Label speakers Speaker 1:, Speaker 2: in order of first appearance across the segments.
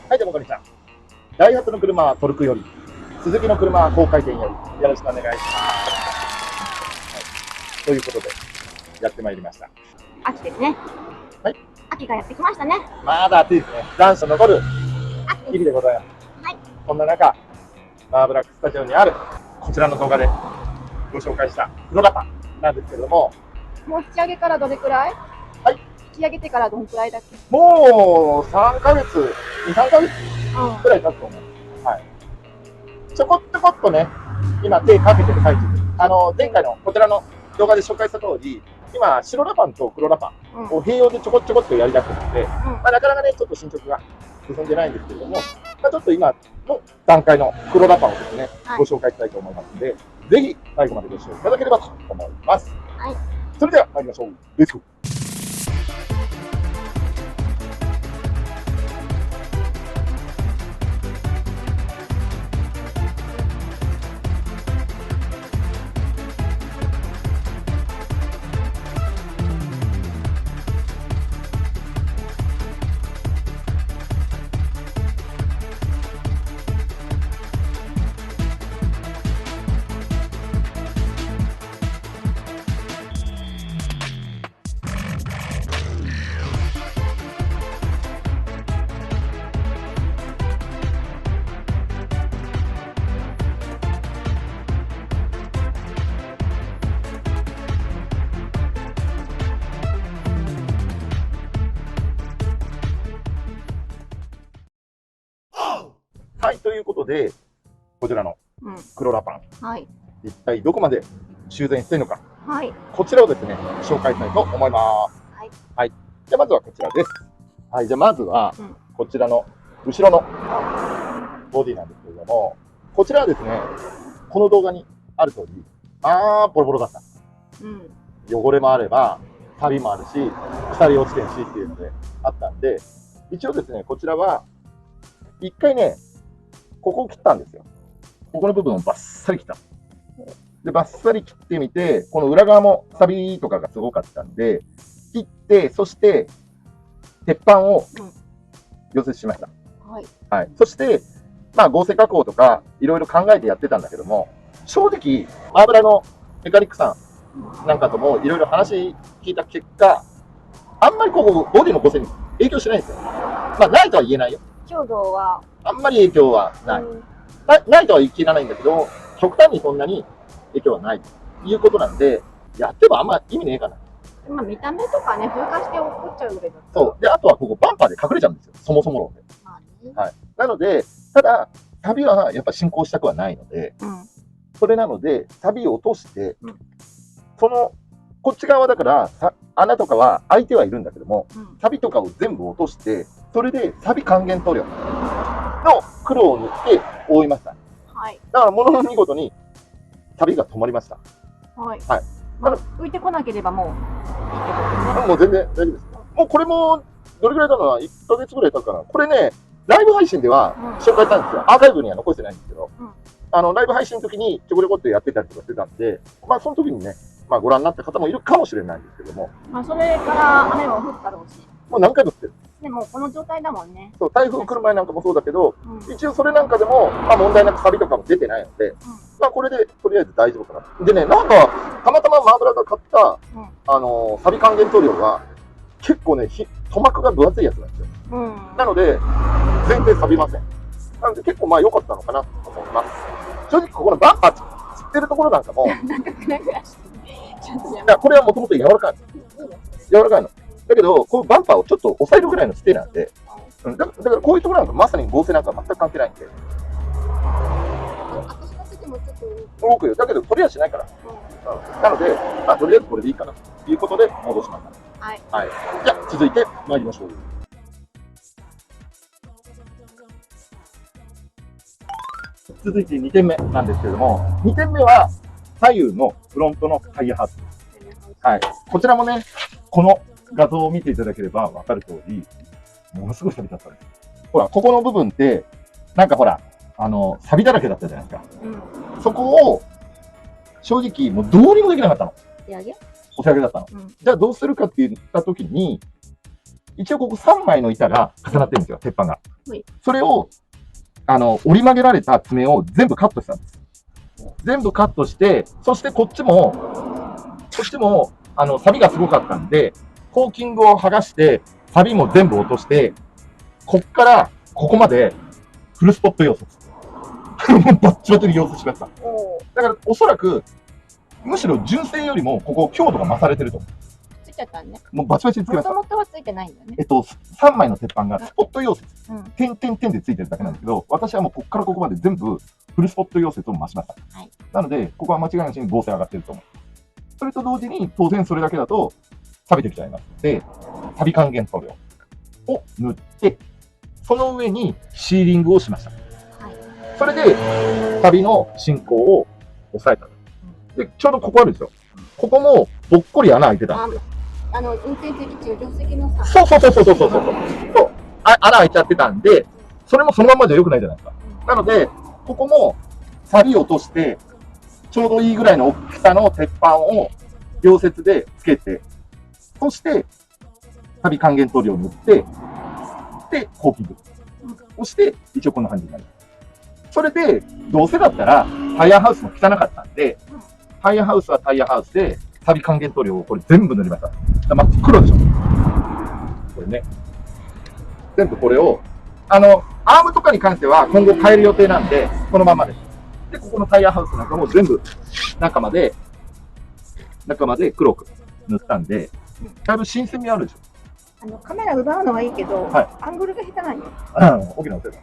Speaker 1: はい、どうもこんにちは。ダイハツの車はトルクより、鈴木の車は高回転より、よろしくお願いします。はい、ということで、やってまいりました。
Speaker 2: 秋ですね。
Speaker 1: はい。
Speaker 2: 秋がやってきましたね。
Speaker 1: まだ暑いですね。残暑残る日々でございます。
Speaker 2: はい。
Speaker 1: こんな中、マーブラックスタジオにある、こちらの動画でご紹介した黒ラパなんですけれども、
Speaker 2: もう引き上げからどれくらい？
Speaker 1: はい。
Speaker 2: 引き上げてからどのくらいだっけ？
Speaker 1: もう3ヶ月、2、3ヶ月くらい経つと思う。はい。ちょこっとね、今手かけてる最中です。前回のこちらの動画で紹介した通り、今、白ラパンと黒ラパンを併用でちょこっとやりだしてるので、まあ、なかなかね、ちょっと進捗が進んでないんですけれども、まあ、ちょっと今の段階の黒ラパンをですね、ご紹介したいと思いますので、ぜひ最後までご視聴いただければと思います。
Speaker 2: はい。
Speaker 1: それでは参りましょう。レッツゴー。はい、ということで、こちらの黒ラパン、
Speaker 2: はい。
Speaker 1: 一体どこまで修繕しているのか、
Speaker 2: はい。
Speaker 1: こちらをですね、紹介したいと思います。
Speaker 2: はい。
Speaker 1: はい。じゃあまずはこちらです。はい、じゃあまずは、こちらの後ろのボディなんですけれども、こちらはですね、この動画にある通り、ボロボロだった。汚れもあれば、サビもあるし、腐り落ちてるしっていうのであったんで、一応ですね、こちらは、一回ね、ここを切ったんですよ。ここの部分をバッサリ切った。で、バッサリ切ってみて、この裏側もサビとかがすごかったんで、切って、そして、鉄板を溶接しました。
Speaker 2: はい。
Speaker 1: はい。そして、まあ、合成加工とか、いろいろ考えてやってたんだけども、正直、マーブラのメカニックさんなんかともいろいろ話聞いた結果、あんまりこう、ボディの構成に影響しないんですよ。まあ、ないとは言えないよ。
Speaker 2: 強度は
Speaker 1: あんまり影響はない。ないとは言い切らないんだけど、極端にそんなに影響はないということなんで、やってもあんま意味ねえかな。
Speaker 2: まあ見た目とかね、風化して落っこっちゃうぐらいだった。
Speaker 1: そう。で、あとはここバンパーで隠れちゃうんですよ。そもそも論で。はい。なので、ただ、サビはやっぱ進行したくはないので、それなので、サビを落として、その、こっち側だから、穴とかは開いてはいるんだけども、サビとかを全部落として、それでサビ還元塗料の黒を塗って覆いました。はい。だから、ものの見事にサビが止まりました。はい。はい。
Speaker 2: まあ、浮いてこなければもういいってことですね。
Speaker 1: もう全然大丈夫です。もうこれも、どれぐらいだろうな、1ヶ月ぐらい経つかな。これね、ライブ配信では紹介したんですよ。アーカイブには残してないんですけど、ライブ配信の時にちょこちょこってやってたりとかしてたんで、まあその時にね、まあご覧になった方もいるかもしれないんですけども。
Speaker 2: まあそれから雨も降ったろうし。
Speaker 1: もう何回も降ってる。
Speaker 2: でもこの状態だもんね。
Speaker 1: そう、台風来る前なんかもそうだけど、一応それなんかでも、まあ問題なくサビとかも出てないので、まあこれでとりあえず大丈夫かな。でね、なんか、たまたまマーブラが買った、サビ還元塗料が、結構ね、塗膜が分厚いやつなんですよ。なので、全然錆びません。なので結構まあ良かったのかなと思います。正直ここのバンパーつってるところなんかも、これはもともと柔らかいの。柔らかいの。だけど、このバンパーをちょっと押さえるぐらいのステなんで、だからこういうところなんかまさに合成なんか全く関係ないんで。動くよ。だけど、取りはしないから。なので、まあ、とりあえずこれでいいかなということで戻しました。はい。はい。じゃあ、続いて参りましょう。続いて2点目なんですけれども、2点目は左右のフロントのタイヤハーツ。はい。こちらもね、この画像を見ていただければ分かる通り、ものすごい錆びだったんです。ほら、ここの部分って、なんかほら、錆びだらけだったじゃないですか。そこを、正直、もうどうにもできなかったの。押し上げだったの。じゃあどうするかって言ったときに、一応ここ3枚の板が重なってるんですよ、鉄板が
Speaker 2: はい。
Speaker 1: それを、折り曲げられた爪を全部カットしたんです。全部カットして、そしてこっちも、錆がすごかったんで、コーキングを剥がして、錆も全部落として、こっからここまでフルスポット溶接。バッチバチに溶接しました。だからおそらく、むしろ純正よりもここ強度が増されてると思う。
Speaker 2: ついちゃったね。
Speaker 1: もうバチバチにつけました。
Speaker 2: もともとはついてないんだよね。
Speaker 1: 3枚の鉄板がスポット溶接。
Speaker 2: うん。
Speaker 1: 点々点でついてるだけなんですけど、私はもうここからここまで全部フルスポット溶接を増しました。
Speaker 2: はい。
Speaker 1: なので、ここは間違いなしに合成上がってると思う。それと同時に、当然それだけだと錆びてきちゃいますので、錆還元塗料を塗って、その上にシーリングをしました。はい、それで、錆の進行を抑えた。で、ちょうどここあるんですよ。ここもぼっこり穴開いてたんですよ。
Speaker 2: 運転席中、助手席のさ。
Speaker 1: そう。穴開いちゃってたんで、それもそのままじゃ良くないじゃないですか。なので、ここも錆を落として、ちょうどいいぐらいの大きさの鉄板を溶接でつけて、そして、錆還元塗料を塗って、で、コーキングをして、一応こんな感じになります。それで、どうせだったら、タイヤハウスも汚かったんで、タイヤハウスはタイヤハウスで、錆還元塗料をこれ全部塗りました。真っ黒でしょ。これね。全部これを、アームとかに関しては今後変える予定なんで、このままです。で、ここのタイヤハウスなんかも全部中まで黒く塗ったんで、だいぶ新鮮味あるでしょ。
Speaker 2: カメラ奪うのはいいけど、はい、アングルが下手なんよ。
Speaker 1: 大きなお世話。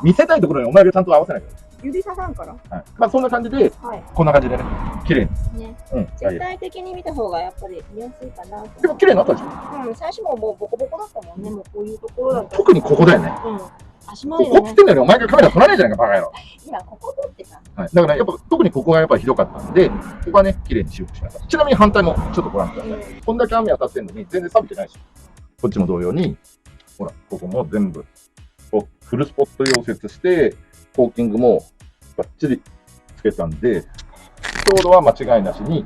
Speaker 1: 見せたいところにお前がちゃんと合わせないから。
Speaker 2: 指ささんから。
Speaker 1: はい。まあそんな感じで、はい、こんな感じでね、綺麗に。
Speaker 2: ね。うん。全体的に見た方がやっぱり見やすいかな。
Speaker 1: でも綺麗になったでしょ。
Speaker 2: うん。最初ももうボコボコだったもんね。もうこういうところだった。
Speaker 1: 特にここだよね。うん。
Speaker 2: 足回り
Speaker 1: ここってんだよね。お前がカメラ撮らないじゃないか、バカ野郎。
Speaker 2: いや、ここ撮ってた。
Speaker 1: はい。だからやっぱ特にここがやっぱりひどかったんで、ここはね、綺麗に修復しました。ちなみに反対もちょっとご覧ください。こんだけ雨当たってんのに全然錆びてないし。こっちも同様に、ほら、ここも全部、フルスポット溶接して、コーキングもバッチリつけたんで、強度は間違いなしに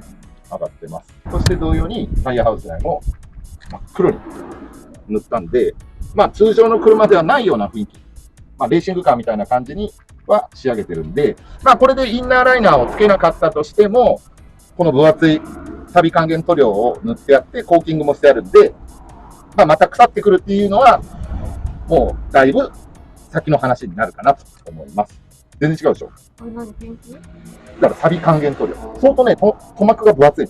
Speaker 1: 上がってます。そして同様にタイヤハウス内も真っ黒に塗ったんで、まあ通常の車ではないような雰囲気、まあレーシングカーみたいな感じには仕上げてるんで、まあこれでインナーライナーをつけなかったとしても、この分厚い錆還元塗料を塗ってやって、コーキングもしてあるんで、まあ、また腐ってくるっていうのは、もうだいぶ先の話になるかなと思います。全然違うでしょ。
Speaker 2: これ何、ペンキ？
Speaker 1: だから錆還元塗料。相当ね、塗膜が分厚い。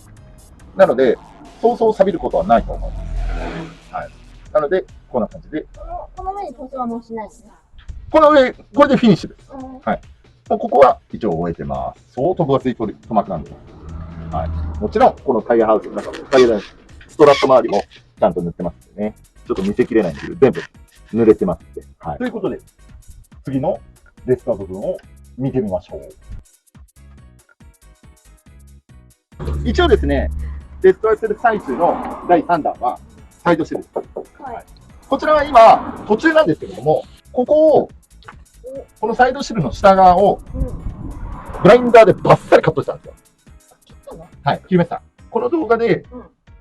Speaker 1: なので、そうそう錆びることはないと思います。はい。なので、こんな感じで。
Speaker 2: この上に塗装はもうしないですね。
Speaker 1: この上、これでフィニッシュです。はい。もうここは一応終えてます。相当分厚い塗膜なんで。はい。もちろん、このタイヤハウスの中、タイヤストラット周りもちゃんと塗ってますんでね。ちょっと見せきれないんですけど、全部濡れてますんで。はい。ということで、次のレストア部分を見てみましょう。一応ですね、レストアする最中の第3弾は、サイドシルです。はい。こちらは今、途中なんですけれども、ここを、このサイドシルの下側を、グラインダーでバッサリカットしたんですよ。はい、切りました。この動画で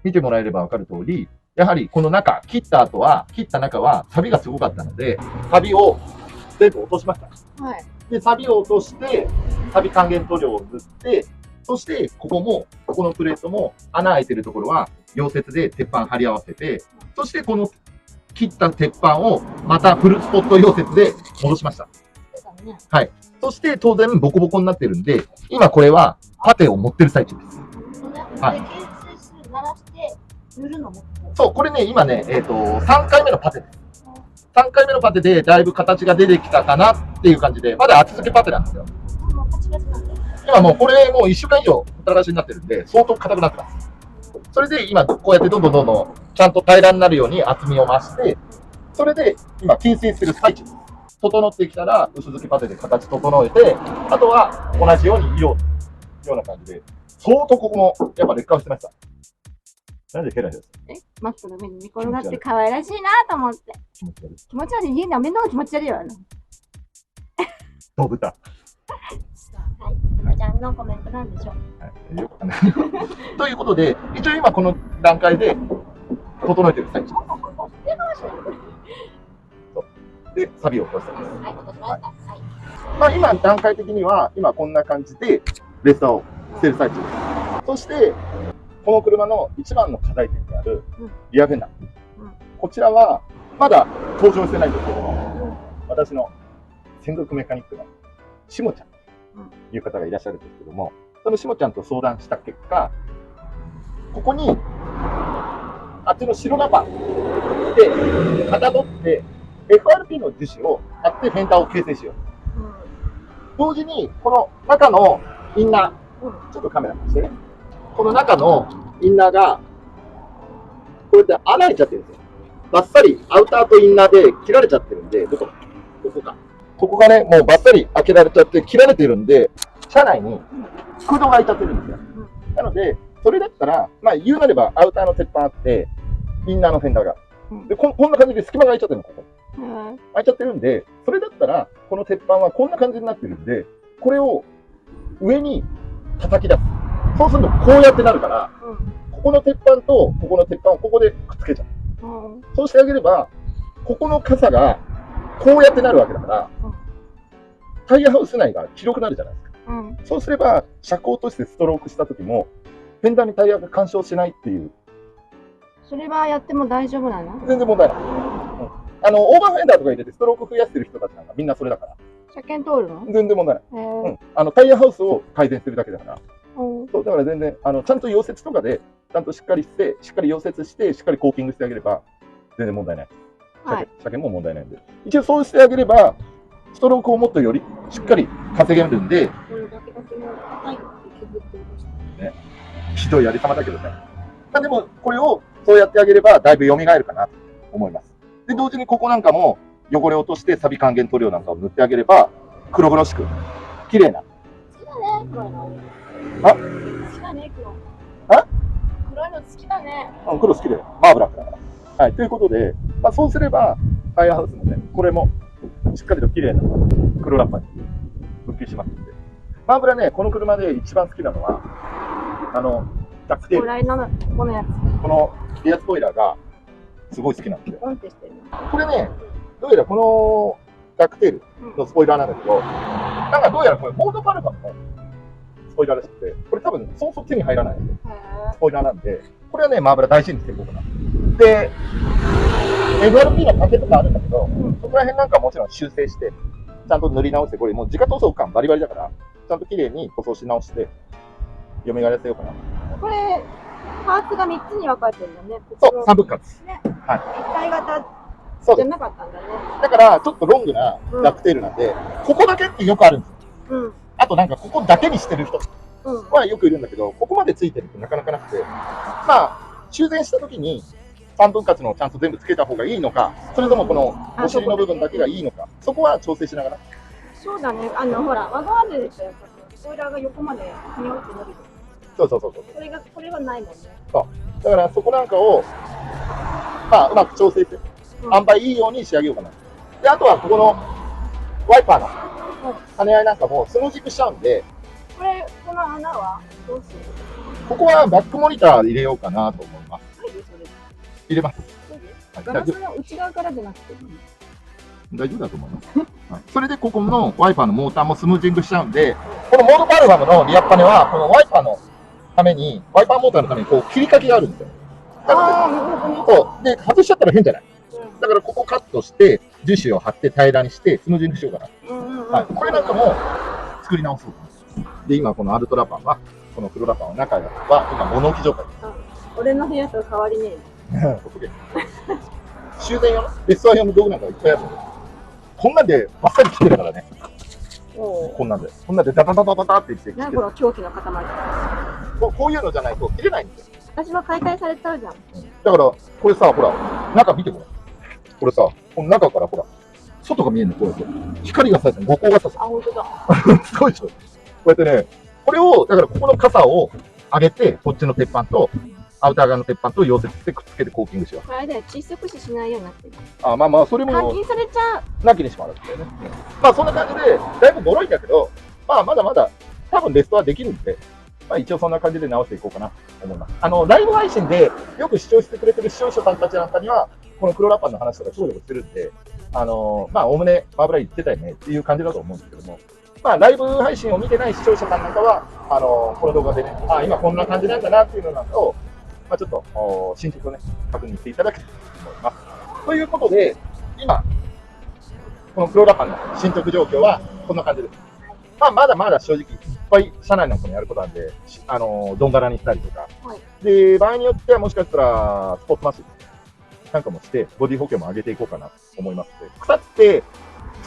Speaker 1: 見てもらえればわかる通り、やはりこの中、切った中は、錆がすごかったので、錆を全部落としました。はい。で、錆を落として、錆還元塗料を塗って、そして、ここのプレートも、穴開いてるところは、溶接で鉄板貼り合わせて、そしてこの切った鉄板を、またフルスポット溶接で戻しました。はい。そして、当然、ボコボコになってるんで、今これは、パテを持ってる最中です。はい。
Speaker 2: 鳴らして塗るのも
Speaker 1: そう、これね、今ね、3回目のパテです。3回目のパテでだいぶ形が出てきたかなっていう感じで、まだ厚付けパテなんですよ。今もうこれもう1週間以上ほったらかしになってるんで、相当硬くなってます。それで今こうやってどんどんちゃんと平らになるように厚みを増して、それで今形成する最中です。整ってきたら薄付けパテで形整えて、あとは同じように色を塗るような感じで、相当ここもやっぱ劣化してました。なんでヘラヘラする？
Speaker 2: マットの上に寝転がって可愛らしいなと思って。気持ち悪い。家には面倒な気持ち悪いわ。
Speaker 1: ドブタ。
Speaker 2: はい。じゃあのコメントなんでしょう。
Speaker 1: はい。よくわかんない。ということで、一応今この段階で整えてる最中。で、サビを起こしてます。
Speaker 2: はい、落としました。はい。
Speaker 1: まあ、今、段階的には、今こんな感じで、レスターをしてる最中です。そして、この車の一番の課題点であるリアフェンダー。こちらは、まだ登場してないんですけども、私の専属メカニックのしもちゃんという方がいらっしゃるんですけども、そのしもちゃんと相談した結果、ここに、あっちの白ラバーで、かたどって、FRP の樹脂を貼ってフェンダーを形成しよう。同時に、この中のインナー、ちょっとカメラ貸してね。この中のインナーが、こうやって穴開いちゃってるんですよ。バッサリアウターとインナーで切られちゃってるんで、ここか。ここがね、もうバッサリ開けられちゃって切られてるんで、車内に空洞が開いちゃってるんですよ。なので、それだったら、まあ言うなればアウターの鉄板あって、インナーのフェンダーが。で、こんな感じで隙間が開いちゃってるの、ここ。開いちゃってるんで、それだったら、この鉄板はこんな感じになってるんで、これを上に叩き出す。そうするとこうやってなるから、ここの鉄板とここの鉄板をここでくっつけちゃう。そうしてあげれば、ここの傘がこうやってなるわけだから、タイヤハウス内が広くなるじゃないですか。そうすれば、車高としてストロークした時も、フェンダーにタイヤが干渉しないっていう。
Speaker 2: それはやっても大丈夫なの？
Speaker 1: 全然問題ない。オーバーフェンダーとか入れてストローク増やしてる人たちなんかみんなそれだから。
Speaker 2: 車検通るの？
Speaker 1: 全然問題ない。タイヤハウスを改善するだけだから。そうだから全然ちゃんと溶接とかでちゃんとしっかり溶接してしっかりコーキングしてあげれば全然問題ない。車検も問題ないんで、一応そうしてあげればストロークをもっとよりしっかり稼げるんで。ひどいやり様だけどね。まあでもこれをそうやってあげればだいぶ蘇るかなと思います。で同時にここなんかも汚れを落として錆還元塗料なんかを塗ってあげれば黒々しく綺麗な。
Speaker 2: 好きだね、黒いの。
Speaker 1: あ、
Speaker 2: 好きだね、黒。
Speaker 1: あ？
Speaker 2: 黒いの好きだね。
Speaker 1: 黒好きだよ。マーブラックだから。はい、ということで、まあ、そうすればタイヤハウスもね、これもしっかりと綺麗な黒ラッパに復旧しますので。マーブラね、この車で一番好きなのはダクテール。
Speaker 2: このやつ。
Speaker 1: このリアスポイラーがすごい好きなんですよ。
Speaker 2: オンってしてるの。
Speaker 1: これね、どうやらこのダクテールのスポイラーなんだけど、なんかどうやらこれモードパルファのスポイラーらしくて、これ多分そうそう手に入らないスポイラーなんで、これはね、マーブラ大事にしていこうかな。で、FRP のパケとかあるんだけど、そこら辺なんかもちろん修正して、ちゃんと塗り直して、これもう自家塗装感バリバリだから、ちゃんと綺麗に塗装し直して、蘇らせようかな。
Speaker 2: これ、パーツが3つに分かれてるんだね。
Speaker 1: そう、3分割。
Speaker 2: ね、
Speaker 1: はい。
Speaker 2: 一体型じゃなかったんだね。
Speaker 1: だから、ちょっとロングなダクテールなんで、ここだけってよくあるんですよ。あとなんか、ここだけにしてる人はよくいるんだけど、ここまでついてるってなかなかなくて、まあ、修繕した時に、3分割のちゃんと全部つけた方がいいのか、それともこのお尻の部分だけがいいのか、そこは調整しながら。
Speaker 2: そうだね、ほら、ワゴンアールでしたよ、スポイラーが横までにょって伸びる。
Speaker 1: そう。
Speaker 2: これはないもんね。
Speaker 1: そう。だからそこなんかを、まあ、うまく調整して、塩梅いいように仕上げようかな。で、あとはここのワイパーの跳ね合いなんかもスムージングしちゃうんで、
Speaker 2: この穴はどうする？
Speaker 1: ここはバックモニター入れようかなと思います。入れます。
Speaker 2: ガラスの内側からじゃなくて
Speaker 1: 大丈夫だと思います。はい、それでここのワイパーのモーターもスムージングしちゃうんで、このモードパルファムのリアッパネは、このワイパーのために、ワイパーモーターのためにこう切り欠きがあるんですよ。そう。で、外しちゃったら変じゃない。だからここカットして、樹脂を貼って平らにして、スムージングしようかな。はい。これなんかも作り直そうかな。で、今このアルトラパンは、この黒ラパンの中は今物置状態。
Speaker 2: 俺の部屋と変わりねえ。
Speaker 1: 修繕用のレストア用の道具なんかいっぱいあるので、こんなんでばっさり切ってるからね。こんなんでダダダダダダって切って。
Speaker 2: 何この狂気の塊。
Speaker 1: こういうのじゃないと切れないんですよ。
Speaker 2: 私は解体されちゃうじゃん。
Speaker 1: だからこれさ、ほら中見てこれ。これさ、この中からほら外が見えるのこうやって。光がさえて五光がさえて。
Speaker 2: あ、本当だ。
Speaker 1: すごいでしょ。こうやってね、これをだからここの傘を上げて、こっちの鉄板とアウター側の鉄板と溶接してくっつけてコーキングしよう。
Speaker 2: これで窒息死しないようになってる。
Speaker 1: あ、まあまあ、それも。
Speaker 2: 換金されちゃう。
Speaker 1: なきにしもあらずだよね。まあそんな感じで、だいぶボロいんだけど、まあまだまだ、多分レストアできるんで、まあ一応そんな感じで直していこうかなと思います。ライブ配信でよく視聴してくれてる視聴者さんたちなんかには、この黒ラッパンの話とかちょこちょこしてるんで、まあ、おおむねマーブラ言ってたよねっていう感じだと思うんですけども、まあ、ライブ配信を見てない視聴者さんなんかは、この動画でね、今こんな感じなんだなっていうのなんかを、まあ、ちょっと、進捗をね、確認していただけたらと思います。ということで、今、このクローラパンの進捗状況はこんな感じです。まあ、まだまだ正直、いっぱい社内なんかもやることなんで、ドンガラにしたりとか、
Speaker 2: はい、
Speaker 1: で、場合によってはもしかしたら、スポーツマッシュなんかもして、ボディ補強も上げていこうかなと思いますので、腐って、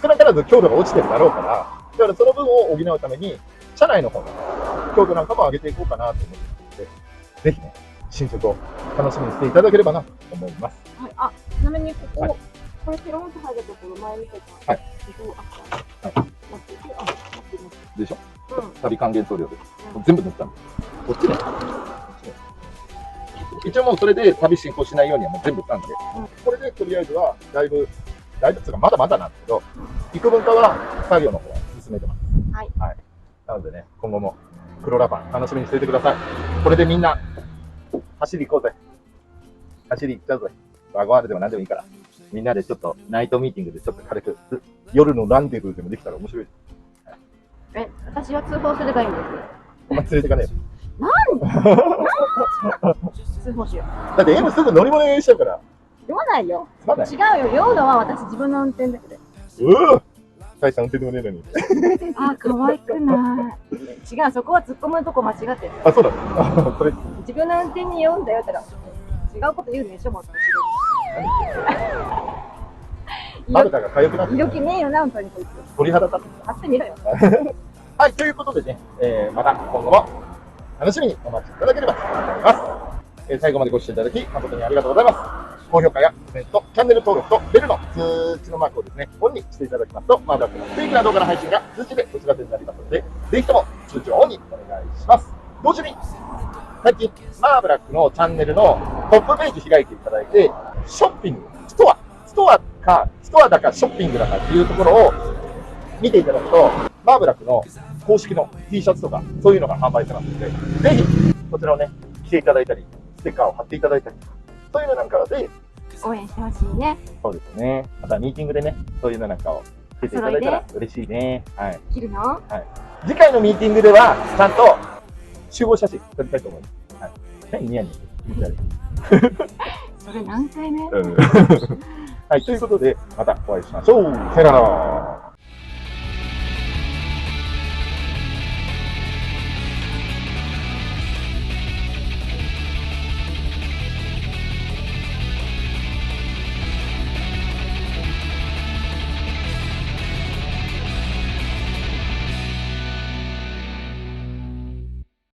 Speaker 1: 少なからず強度が落ちてるだろうから、だからその分を補うために、社内の方の強度なんかも上げていこうかなと思いますので、ぜひね、進捗を楽しみにしていただければなと思います。
Speaker 2: はい、あ、ちなみにここ、
Speaker 1: はい、
Speaker 2: これペロンと入るところ前見てた。
Speaker 1: はい。でしょ、
Speaker 2: うん、
Speaker 1: 旅還元塗料で、全部塗ったんです。こっちね。一応もうそれで旅進行しないようにはもう全部したんで、これでとりあえずはだいぶっていうかまだまだなんですけど、幾分かは作業の方は進めてます。
Speaker 2: はい。
Speaker 1: はい。なのでね、今後もクローラパン楽しみにしていてください。これでみんな走り行こうぜ。走り行っちゃうぜ。ワゴン R でも何でもいいから。みんなでちょっとナイトミーティングでちょっと軽く夜のランデブーでもできたら面白い。
Speaker 2: 私は通報すればいいんですよ。
Speaker 1: お前連れてかねえよ。
Speaker 2: 通報しよ
Speaker 1: う。だって M すぐ乗り物用意しちゃうから。
Speaker 2: 酔わないよ。
Speaker 1: まだ
Speaker 2: 違うよ。酔うのは私自分の運転だけで。
Speaker 1: 大した運転でもねえのに。
Speaker 2: あ、可愛くない。違う、そこは突っ込むとこ間違ってる。
Speaker 1: あ、そうだ。それ。
Speaker 2: 自分の運転に酔うんだよって違うこと言うでしょ、もう。
Speaker 1: まだが痒くなって。
Speaker 2: 色気ねえよな、本当にこいつ。
Speaker 1: 鳥肌立って。
Speaker 2: あってみろよ。
Speaker 1: はい、ということでね、また今後も楽しみにお待ちいただければと思います。最後までご視聴いただき誠にありがとうございます。高評価やコメント、チャンネル登録とベルの通知のマークをですね、オンにしていただきますと、マーブラックの不定期な動画の配信が通知でお知らせになりますので、ぜひとも通知をオンにお願いします。同時に、最近、マーブラックのチャンネルのトップページ開いていただいて、ショッピング、ストアだかショッピングだかっていうところを見ていただくと、マーブラックの公式の T シャツとか、そういうのが販売してますので、ぜひ、こちらをね、着ていただいたり、ステッカーを貼っていただいたり、そういうのなんかで、
Speaker 2: 応援してほしいね。
Speaker 1: そうですね。またミーティングでね、そういうのなんかを着ていただいたら嬉しいね。はい。
Speaker 2: 着るの？
Speaker 1: はい。次回のミーティングでは、ちゃんと集合写真撮りたいと思います。はい。何ニヤニヤ。
Speaker 2: それ何回目？
Speaker 1: はい。ということで、またお会いしましょう。さよなら。